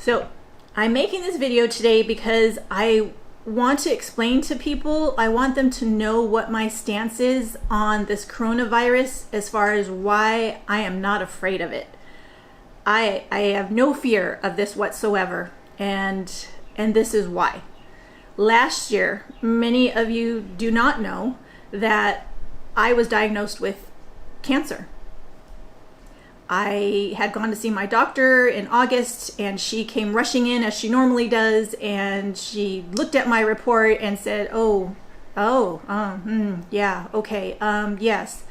So I'm making this video today because I want to explain to people, I want them to know what my stance is on this coronavirus as far as why I am not afraid of it. I have no fear of this whatsoever, and this is why. Last year, many of you do not know that I was diagnosed with cancer. I had gone to see my doctor in August, and she came rushing in as she normally does, and she looked at my report and said, yeah, okay, yes.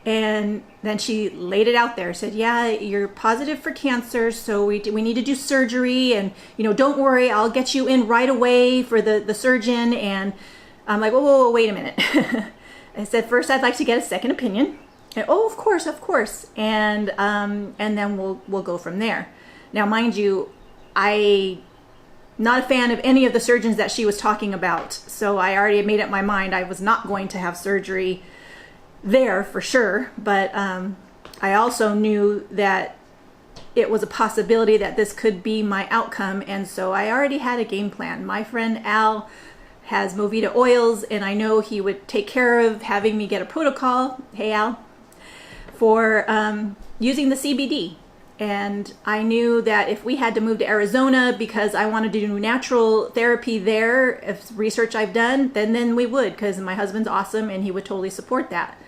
And then she laid it out there, said, yeah, you're positive for cancer, so we need to do surgery, and don't worry, I'll get you in right away for the surgeon. And I'm like, whoa, wait a minute. I said, first I'd like to get a second opinion. And, of course. And then we'll go from there. Now, mind you, I'm not a fan of any of the surgeons that she was talking about. So I already made up my mind I was not going to have surgery there for sure. But I also knew that it was a possibility that this could be my outcome. And so I already had a game plan. My friend Al has Movita oils, and I know he would take care of having me get a protocol. Hey, Al. For using the CBD. And I knew that if we had to move to Arizona because I wanted to do natural therapy there, if research I've done, then we would, because my husband's awesome and he would totally support that.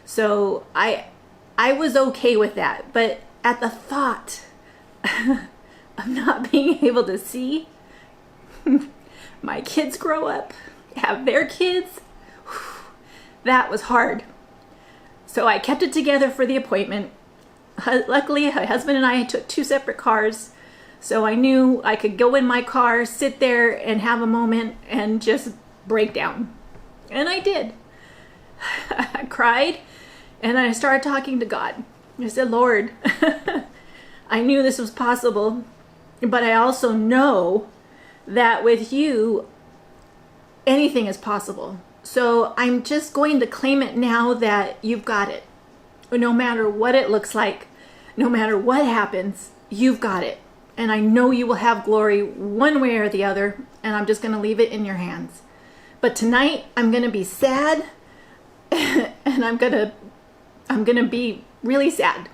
So I was okay with that. But at the thought of not being able to see my kids grow up, have their kids, that was hard. So I kept it together for the appointment. Luckily, my husband and I took two separate cars. So I knew I could go in my car, sit there and have a moment and just break down. And I did. I cried and I started talking to God. I said, Lord, I knew this was possible, but I also know that with you, anything is possible. So I'm just going to claim it now that you've got it. No matter what it looks like, no matter what happens, you've got it. And I know you will have glory one way or the other, and I'm just going to leave it in your hands. But tonight I'm going to be sad and I'm going to be really sad.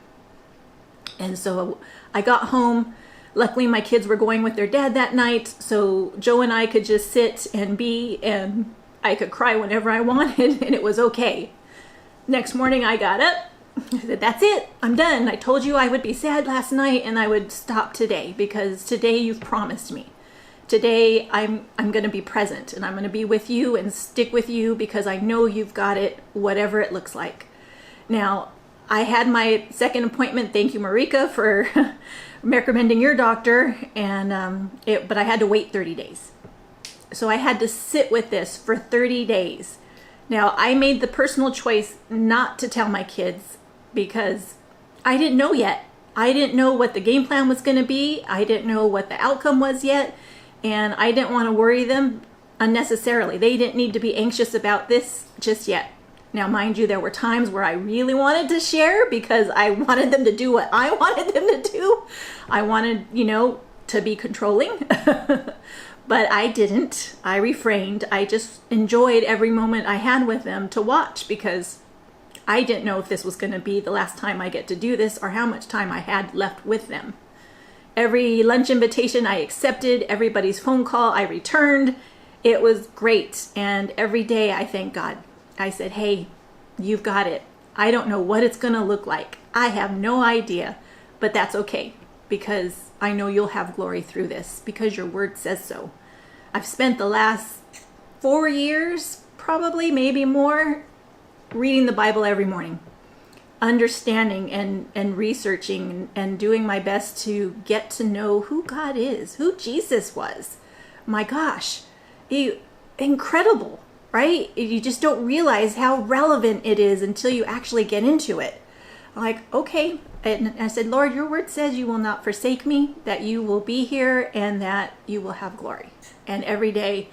And so I got home. Luckily my kids were going with their dad that night, so Joe and I could just sit and be, and I could cry whenever I wanted, and it was okay. Next morning I got up. I said, that's it. I'm done. I told you I would be sad last night and I would stop today, because today you've promised me. Today I'm going to be present, and I'm going to be with you and stick with you because I know you've got it, whatever it looks like. Now, I had my second appointment. Thank you, Marika, for recommending your doctor. And but I had to wait 30 days. So I had to sit with this for 30 days. Now, I made the personal choice not to tell my kids because I didn't know yet. I didn't know what the game plan was going to be. I didn't know what the outcome was yet. And I didn't want to worry them unnecessarily. They didn't need to be anxious about this just yet. Now, mind you, there were times where I really wanted to share because I wanted them to do what I wanted them to do. I wanted, to be controlling. But I didn't. I refrained. I just enjoyed every moment I had with them to watch, because I didn't know if this was going to be the last time I get to do this or how much time I had left with them. Every lunch invitation I accepted, everybody's phone call I returned. It was great. And every day I thank God. I said, hey, you've got it. I don't know what it's going to look like. I have no idea, but that's okay, because I know you'll have glory through this, because your word says so. I've spent the last 4 years, probably, maybe more, reading the Bible every morning, understanding and researching and doing my best to get to know who God is, who Jesus was. My gosh, incredible, right? You just don't realize how relevant it is until you actually get into it. I'm like, okay. And I said, Lord, your word says you will not forsake me, that you will be here, and that you will have glory. And every day,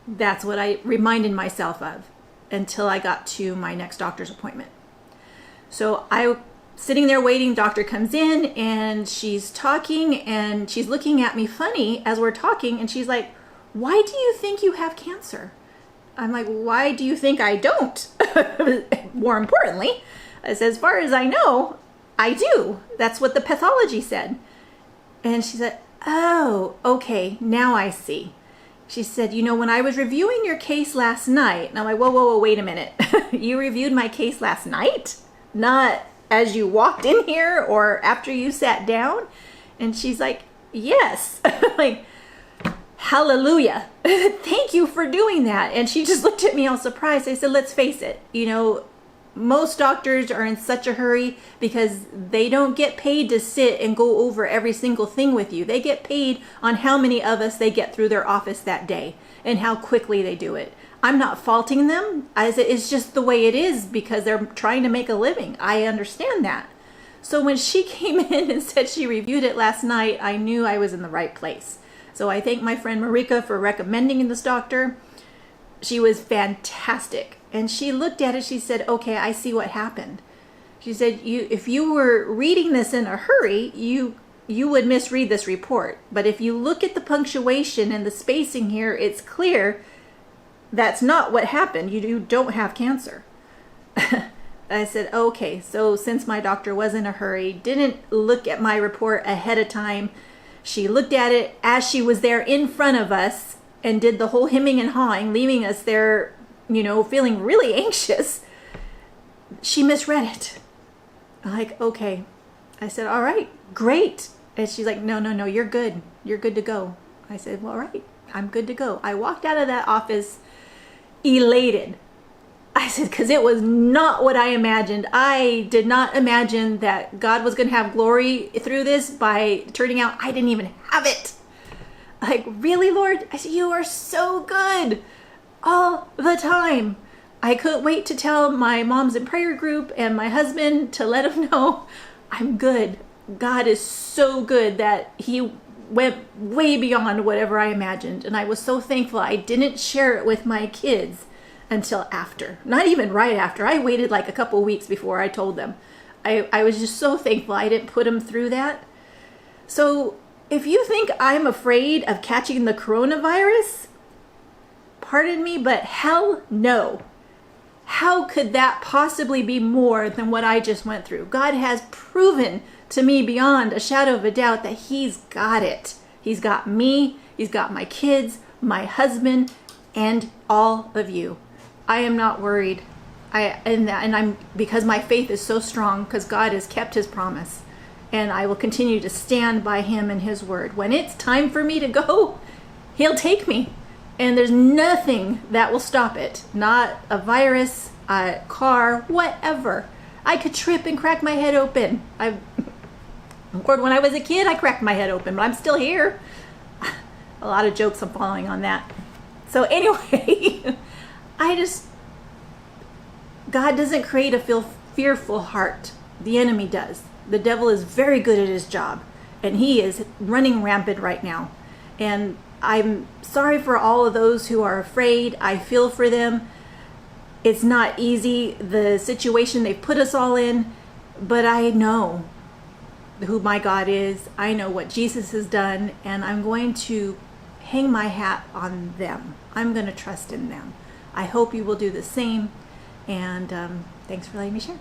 that's what I reminded myself of until I got to my next doctor's appointment. So I sitting there waiting. Doctor comes in and she's talking and she's looking at me funny as we're talking. And she's like, "Why do you think you have cancer?" I'm like, "Why do you think I don't?" More importantly, I said, "As far as I know, I do. That's what the pathology said." And she said, "Oh, okay, now I see." She said, "When I was reviewing your case last night," and I'm like, whoa, wait a minute. You reviewed my case last night? Not as you walked in here or after you sat down? And she's like, "Yes." Like, hallelujah. Thank you for doing that. And she just looked at me all surprised. I said, "Let's face it, most doctors are in such a hurry because they don't get paid to sit and go over every single thing with you. They get paid on how many of us they get through their office that day and how quickly they do it. I'm not faulting them. I said, it's just the way it is because they're trying to make a living. I understand that." So when she came in and said she reviewed it last night, I knew I was in the right place. So I thank my friend Marika for recommending this doctor. She was fantastic. And she looked at it, she said, "Okay, I see what happened." She said, if you were reading this in a hurry, you would misread this report. But if you look at the punctuation and the spacing here, it's clear that's not what happened. You don't have cancer. I said, okay, so since my doctor was in a hurry, didn't look at my report ahead of time, she looked at it as she was there in front of us and did the whole hemming and hawing, leaving us there feeling really anxious. She misread it. I'm like, okay. I said, "All right, great." And she's like, no, you're good. You're good to go. I said, "Well, all right, I'm good to go." I walked out of that office elated. I said, because it was not what I imagined. I did not imagine that God was going to have glory through this by turning out I didn't even have it. Like, really, Lord? I said, "You are so good. All the time." I couldn't wait to tell my moms in prayer group and my husband to let them know I'm good. God is so good that he went way beyond whatever I imagined. And I was so thankful I didn't share it with my kids until after. Not even right after. I waited like a couple weeks before I told them. I was just so thankful I didn't put them through that. So if you think I'm afraid of catching the coronavirus, pardon me, but hell no. How could that possibly be more than what I just went through? God has proven to me beyond a shadow of a doubt that he's got it. He's got me, he's got my kids, my husband, and all of you. I am not worried. I'm because my faith is so strong because God has kept his promise. And I will continue to stand by him and his word. When it's time for me to go, he'll take me. And there's nothing that will stop it. Not a virus, a car, whatever. I could trip and crack my head open. Of course, when I was a kid, I cracked my head open, but I'm still here. A lot of jokes I'm following on that. So anyway, God doesn't create a fearful heart. The enemy does. The devil is very good at his job, and he is running rampant right now. And I'm sorry for all of those who are afraid. I feel for them. It's not easy, the situation they've put us all in, but I know who my God is. I know what Jesus has done, and I'm going to hang my hat on them. I'm going to trust in them. I hope you will do the same, and thanks for letting me share.